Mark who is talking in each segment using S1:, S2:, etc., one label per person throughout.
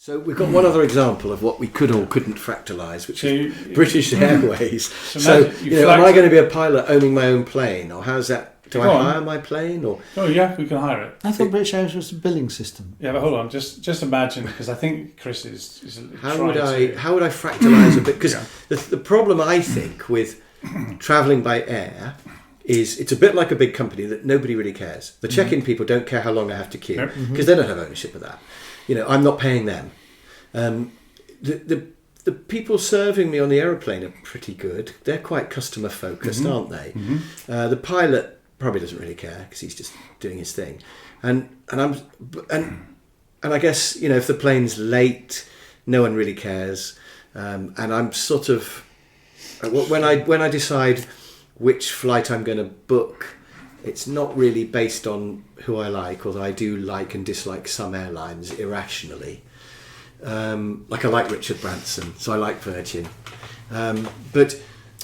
S1: So we've got one other example of what we could or couldn't fractalise, which is British Airways. So am I going to be a pilot owning my own plane, or how's that? Do I hire my plane, or?
S2: Oh yeah, we can hire it.
S3: I thought British Airways was a billing system.
S2: Yeah, but hold on, just imagine, because I think Chris is
S1: how would I fractalise a bit? Because the problem I think with travelling by air is it's a bit like a big company that nobody really cares. The check-in people don't care how long I have to queue because they don't have ownership of that. I'm not paying them. The people serving me on the aeroplane are pretty good. They're quite customer focused, aren't they? The pilot probably doesn't really care because he's just doing his thing, and I guess if the plane's late, no one really cares, and I'm sort of when I decide which flight I'm going to book, it's not really based on who I like, although I do like and dislike some airlines irrationally. Like I like Richard Branson, so I like Virgin, but.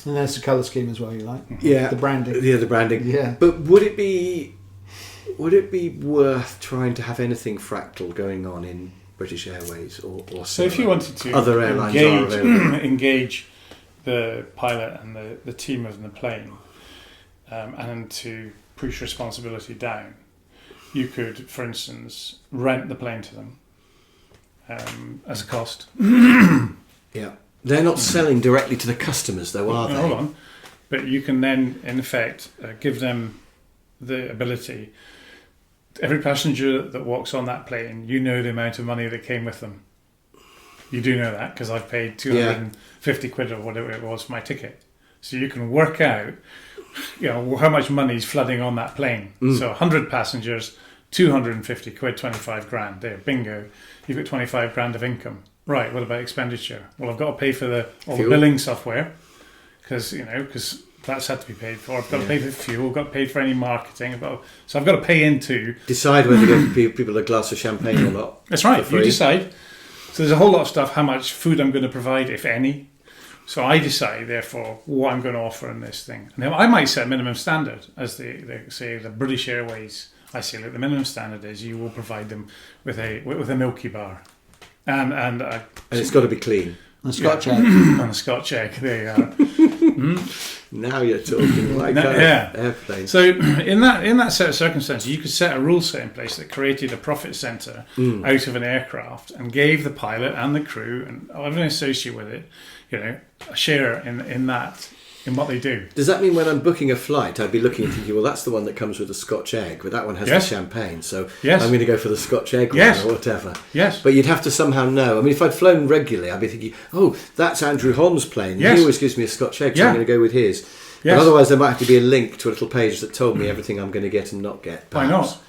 S3: And there's the colour scheme as well. You like,
S1: the
S3: branding.
S1: Yeah, the branding.
S3: Yeah.
S1: But would it be worth trying to have anything fractal going on in British Airways or
S2: so if you wanted to
S1: other airlines are available?
S2: Engage the pilot and the team of the plane, and to push responsibility down, you could, for instance, rent the plane to them as a cost.
S1: Yeah. They're not selling directly to the customers, though, are they?
S2: Hold on. But you can then, in effect, give them the ability. Every passenger that walks on that plane, you know the amount of money that came with them. You do know that because I've paid 250 quid or whatever it was for my ticket. So you can work out, how much money is flooding on that plane. So 100 passengers, 250 quid, 25 grand. There, bingo. You've got 25 grand of income. Right, what about expenditure? Well, I've got to pay for all the billing software because that's had to be paid for. I've got to pay for fuel, I've got to pay for any marketing. So I've got to pay into... Decide
S1: whether to give people a glass of champagne or not.
S2: That's right, you decide. So there's a whole lot of stuff, how much food I'm going to provide, if any. So I decide, therefore, what I'm going to offer in this thing. And I might set a minimum standard, as they say, the British Airways. I say, look, the minimum standard is you will provide them with a Milky Bar. And
S1: it's got to be clean.
S3: And a Scotch egg.
S2: And a Scotch egg, there you are.
S1: Now you're talking like airplane.
S2: So in that set of circumstances, you could set a rule set in place that created a profit centre out of an aircraft and gave the pilot and the crew and everyone associated with it, a share in that. In what they do.
S1: Does that mean when I'm booking a flight, I'd be looking and thinking, well, that's the one that comes with a Scotch egg, but that one has the champagne, so I'm going to go for the Scotch egg one or whatever.
S2: Yes.
S1: But you'd have to somehow know. I mean, if I'd flown regularly, I'd be thinking, oh, that's Andrew Holmes' plane. He always gives me a Scotch egg, so I'm going to go with his. But otherwise, there might have to be a link to a little page that told me everything I'm going to get and not get. Perhaps.
S2: Why not?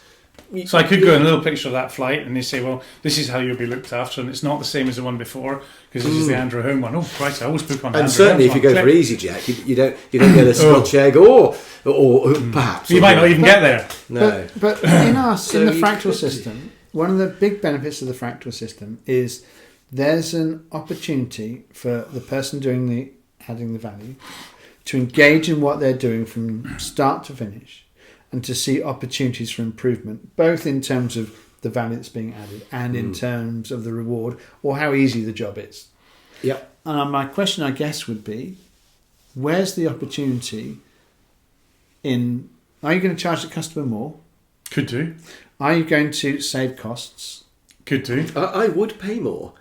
S2: So I could go in a little picture of that flight and they say, well, this is how you'll be looked after, and it's not the same as the one before because this is the Andrew Home one. Oh, Christ, I always book on Andrew.
S1: And certainly if you go for EasyJet, you don't get a Scotch egg or perhaps.
S2: You might not even get there.
S1: No.
S3: But in the fractal system, one of the big benefits of the fractal system is there's an opportunity for the person adding the value to engage in what they're doing from start to finish, and to see opportunities for improvement, both in terms of the value that's being added and in terms of the reward or how easy the job is.
S1: Yep.
S3: And my question, I guess, would be, where's the opportunity are you going to charge the customer more?
S2: Could do.
S3: Are you going to save costs?
S2: Could do.
S1: I would pay more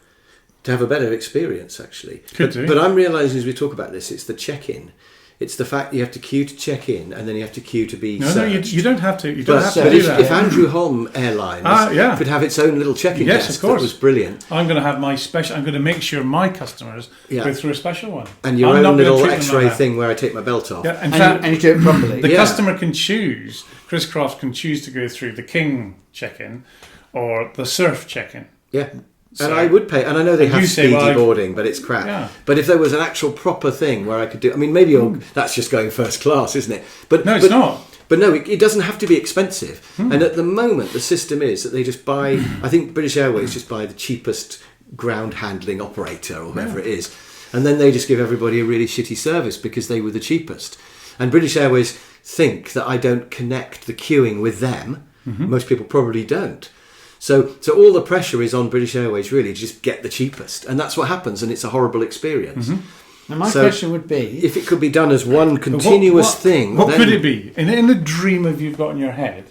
S1: to have a better experience, actually.
S2: Could do.
S1: But I'm realising as we talk about this, it's the check-in. It's the fact that you have to queue to check in and then you have to queue to be served.
S2: No, you don't have to. You don't have to
S1: do
S2: that.
S1: If Andrew Holm Airlines could have its own little check-in desk, that was brilliant.
S2: I'm going to have my special. I'm going to make sure my customers go through a special one.
S1: And your own little X-ray thing where I take my belt off.
S2: Yeah,
S3: and you do it properly.
S2: The customer can choose. Chris Croft can choose to go through the King check-in or the Surf check-in.
S1: Yeah. And I would pay, and I know they have speedy boarding, but it's crap.
S2: Yeah.
S1: But if there was an actual proper thing where I could do, I mean, maybe that's just going first class, isn't it? But
S2: no, it's not.
S1: But no, it doesn't have to be expensive. And at the moment, the system is that they just buy. I think British Airways just buy the cheapest ground handling operator or whoever it is, and then they just give everybody a really shitty service because they were the cheapest. And British Airways think that I don't connect the queuing with them. Most people probably don't. So all the pressure is on British Airways really to just get the cheapest, and that's what happens, and it's a horrible experience.
S3: And my question would be,
S1: if it could be done as one continuous thing,
S2: what
S1: then,
S2: could it be in the dream of you've got in your head?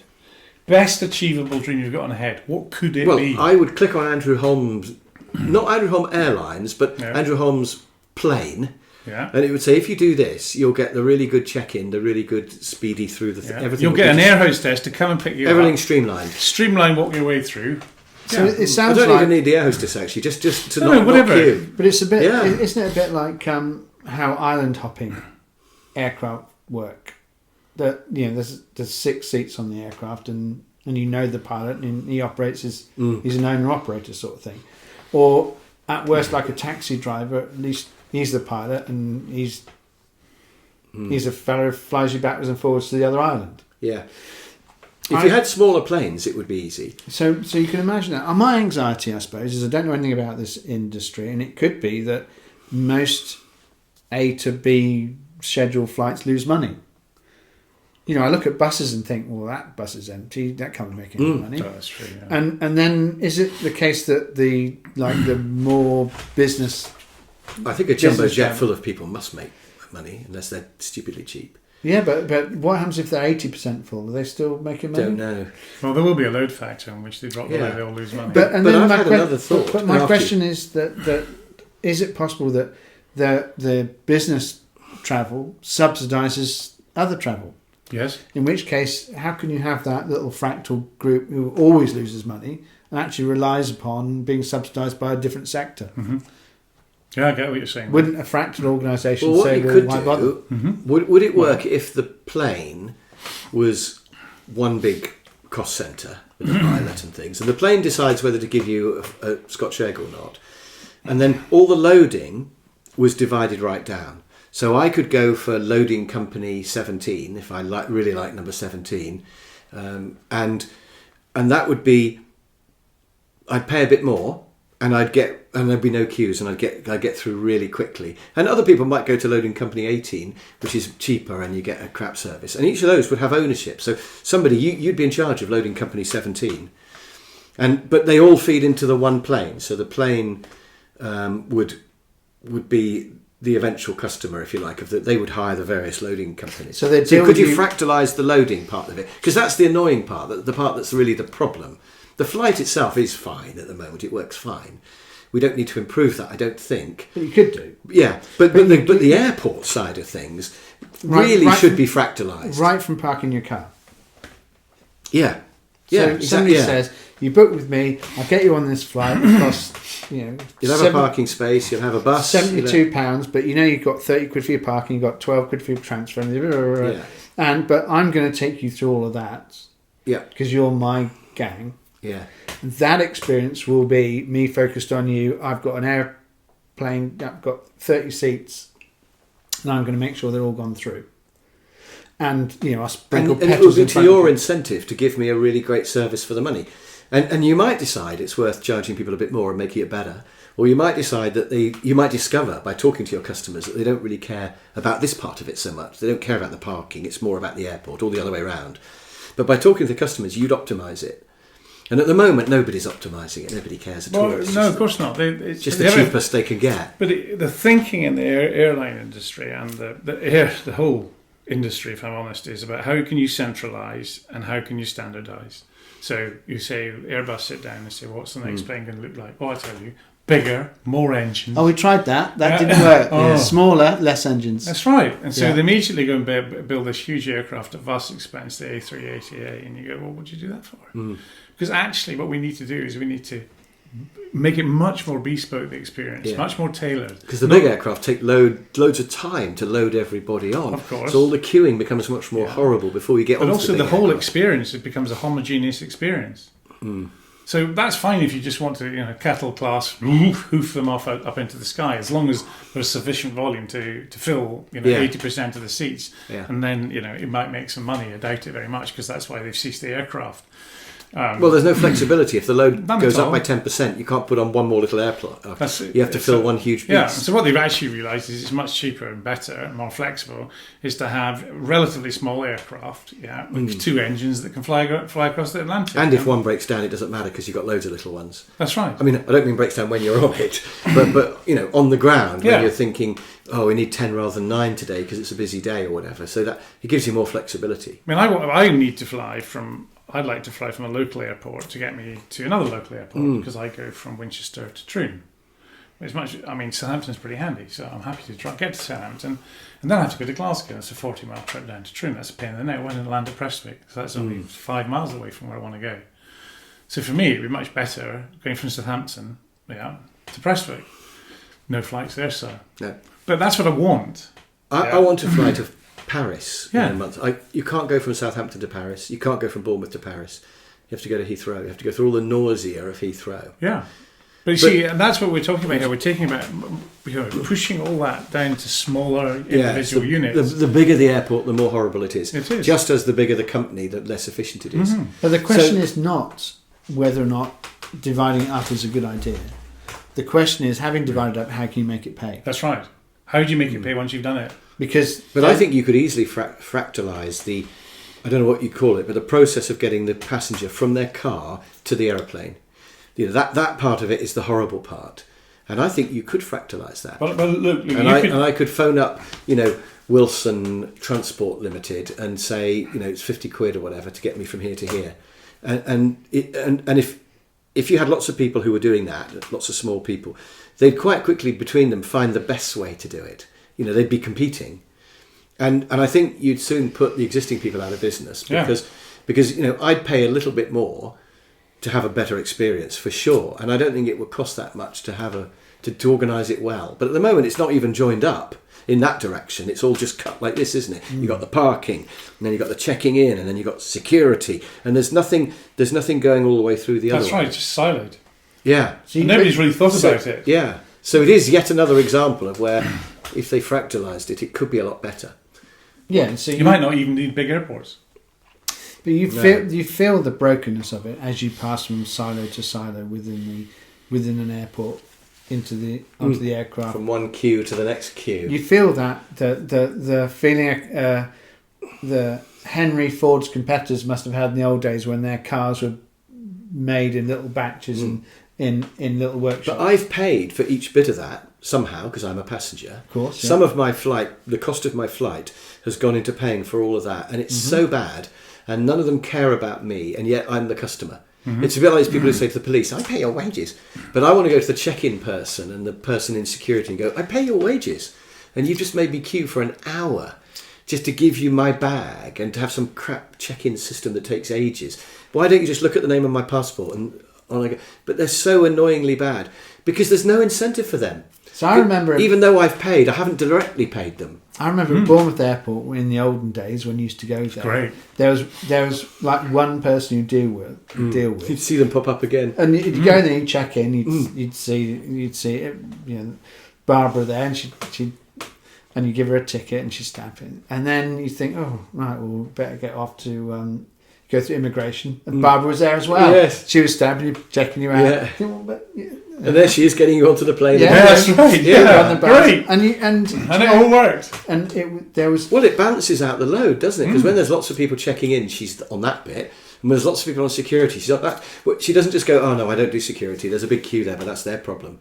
S2: Best achievable dream you've got in your head. What could it be?
S1: Well, I would click on Andrew Holmes, not Andrew Holmes Airlines, but Andrew Holmes plane.
S2: Yeah.
S1: And it would say, if you do this, you'll get the really good check-in, the really good speedy through the everything.
S2: You'll get an air hostess to come and pick you
S1: everything's
S2: up.
S1: streamlined.
S2: Streamline walk your way through.
S3: So it sounds
S1: I
S3: like...
S1: don't even need the air hostess, actually, just to not
S2: whatever.
S1: queue.
S3: But it's a bit, isn't it a bit like how island hopping aircraft work? That there's 6 seats on the aircraft, and you know the pilot, and he operates he's an owner-operator sort of thing. Or at worst, like a taxi driver, at least he's the pilot, and he's a fellow who flies you backwards and forwards to the other island.
S1: Yeah. If you had smaller planes, it would be easy.
S3: So you can imagine that. My anxiety, I suppose, is I don't know anything about this industry, and it could be that most A to B scheduled flights lose money. I look at buses and think, well, that bus is empty. That can't make any money.
S2: Oh, that's true. Yeah.
S3: And then is it the case that the more business?
S1: I think a jumbo jet full of people must make money unless they're stupidly cheap.
S3: Yeah, but what happens if they're 80% full? Are they still making money?
S1: Don't know.
S2: Well, there will be a load factor in which they drop the load, they all lose money.
S1: But I've had another thought.
S3: But my question is that is it possible that the business travel subsidises other travel?
S2: Yes.
S3: In which case, how can you have that little fractal group who always loses money and actually relies upon being subsidised by a different sector?
S2: Mm-hmm. Yeah, I get what you're saying.
S3: Wouldn't a fractal organisation
S1: what
S3: say,
S1: you could
S3: why
S1: do,
S3: bother?
S1: Would it work if the plane was one big cost centre with a pilot and things, and the plane decides whether to give you a Scotch egg or not, and then all the loading was divided right down. So I could go for loading company 17 if I really like number 17, and that would be, I'd pay a bit more, and there'd be no queues, and I'd get through really quickly. And other people might go to loading company 18, which is cheaper, and you get a crap service. And each of those would have ownership. So you'd be in charge of loading company 17, but they all feed into the one plane. So the plane would be the eventual customer, if you like, they would hire the various loading companies.
S3: So
S1: could you fractalise the loading part of it? Because that's the annoying part, the part that's really the problem. The flight itself is fine at the moment; it works fine. We don't need to improve that, I don't think.
S3: But you could do.
S1: Yeah, but the airport side of things really should be fractalised.
S3: Right from parking your car.
S1: Yeah.
S3: So somebody says, you book with me, I'll get you on this flight, it costs,
S1: you'll have a parking space, you'll have a bus.
S3: £72, but you've got 30 quid for your parking, you've got 12 quid for your transfer, but I'm going to take you through all of that.
S1: Yeah.
S3: Because you're my gang.
S1: Yeah.
S3: That experience will be me focused on you. I've got an airplane, I've got 30 seats, and I'm going to make sure they're all gone through. And I sprinkle petals.
S1: And it would be to your incentive to give me a really great service for the money. And you might decide it's worth charging people a bit more and making it better. Or you might decide that you might discover by talking to your customers that they don't really care about this part of it so much. They don't care about the parking. It's more about the airport, or the other way around. But by talking to the customers, you'd optimise it. And at the moment, nobody's optimising it. Nobody cares at all.
S2: No, of course not.
S1: It's just the cheapest they can get.
S2: But the thinking in the airline industry and the whole industry, if I'm honest, is about how can you centralise and how can you standardise. So you say, Airbus sit down and say, what's the next plane going to look like? Oh, I tell you, bigger, more engines.
S3: Oh, we tried that. That didn't work. Yeah. Smaller, less engines.
S2: That's right. And so they immediately go and build this huge aircraft at vast expense, the A380A, and you go, well, what would you do that for? Because actually what we need to do is we need to make it much more bespoke, the experience, much more tailored. Because
S1: the big aircraft take loads of time to load everybody on.
S2: Of course.
S1: So all the queuing becomes much more horrible before you get on.
S2: But also the whole experience, it becomes a homogeneous experience. So that's fine if you just want to, cattle class, hoof them off up into the sky, as long as there's sufficient volume to fill 80% of the seats.
S1: Yeah.
S2: And then, it might make some money. I doubt it very much, because that's why they've ceased the aircraft.
S1: Well, there's no flexibility. If the load
S2: None
S1: goes
S2: at
S1: up
S2: all.
S1: by 10%, you can't put on one more little airplane. You have to fill one huge piece.
S2: Yeah, so what they've actually realised is it's much cheaper and better and more flexible is to have relatively small aircraft, with two engines that can fly across the Atlantic.
S1: And if one breaks down, it doesn't matter because you've got loads of little ones.
S2: That's right.
S1: I mean, I don't mean breaks down when you're on it, but on the ground when you're thinking, oh, we need 10 rather than 9 today because it's a busy day or whatever. So that it gives you more flexibility.
S2: I mean, I need to fly from. I'd like to fly from a local airport to get me to another local airport because I go from Winchester to Troon. It's much. I mean, Southampton's pretty handy, so I'm happy to get to Southampton, and then I have to go to Glasgow. It's a 40-mile trip down to Troon. That's a pain in the neck. I went and land at Prestwick, so that's only 5 miles away from where I want to go. So for me, it'd be much better going from Southampton, to Prestwick. No flights there, sir.
S1: No.
S2: But that's what I want.
S1: I want to fly to Paris in
S2: Yeah.
S1: a month. You can't go from Southampton to Paris. You can't go from Bournemouth to Paris. You have to go to Heathrow. You have to go through all the nausea of Heathrow.
S2: Yeah. But you see, and that's what we're talking about here. We're talking about pushing all that down to smaller individual units.
S1: The bigger the airport, the more horrible it is.
S2: It is.
S1: Just as the bigger the company, the less efficient it is.
S3: But the question is not whether or not dividing it up is a good idea. The question is, having divided up, how can you make it pay?
S2: That's right. How do you make it pay once you've done it?
S1: But I think you could easily fractalise the, I don't know what you call it, but the process of getting the passenger from their car to the aeroplane. That part of it is the horrible part. And I think you could fractalise that.
S2: But look,
S1: And I could phone up, Wilson Transport Limited and say, it's 50 quid or whatever to get me from here to here. And if you had lots of people who were doing that, lots of small people, they'd quite quickly between them find the best way to do it. They'd be competing. And I think you'd soon put the existing people out of business because I'd pay a little bit more to have a better experience for sure. And I don't think it would cost that much to have to organise it well. But at the moment, it's not even joined up in that direction. It's all just cut like this, isn't it? You've got the parking, and then you've got the checking in, and then you've got security, and there's nothing going all the way through the other
S2: That's
S1: way.
S2: right, just siloed.
S1: Yeah.
S2: And nobody's really thought about it.
S1: Yeah. So it is yet another example of where, if they fractalised it, it could be a lot better.
S3: Yeah, so
S2: You might not even need big airports.
S3: but you feel the brokenness of it as you pass from silo to silo within an airport onto the aircraft.
S1: From one queue to the next queue.
S3: You feel that the feeling the Henry Ford's competitors must have had in the old days when their cars were made in little batches and in little workshops.
S1: But I've paid for each bit of that somehow because I'm a passenger.
S3: Of course, yeah.
S1: Some of my flight, the cost of my flight, has gone into paying for all of that, and it's so bad, and none of them care about me, and yet I'm the customer. It's a bit like these people who say to the police, I pay your wages. But I want to go to the check-in person and the person in security and go, I pay your wages. And you've just made me queue for an hour just to give you my bag and to have some crap check-in system that takes ages. Why don't you just look at the name of my passport? But they're so annoyingly bad because there's no incentive for them.
S3: So I remember,
S1: even though I've paid, I haven't directly paid them.
S3: I remember at Bournemouth Airport in the olden days when you used to go there.
S2: Great.
S3: There was like one person you deal with.
S1: You'd see them pop up again.
S3: And you'd go there, you'd check in, you'd see Barbara there, and she'd and you give her a ticket and she'd stamp it, and then you think, oh right, well we better get off to go through immigration, and Barbara was there as well.
S1: Yes,
S3: she was stamping you, checking you out.
S1: Yeah. And there she is, getting you onto the plane.
S3: Yeah,
S2: that's right. Yeah, great.
S3: And
S2: it all worked.
S3: And there was.
S1: Well, it balances out the load, doesn't it? Because when there's lots of people checking in, she's on that bit. And when there's lots of people on security, she's on that. She doesn't just go, oh no, I don't do security. There's a big queue there, but that's their problem.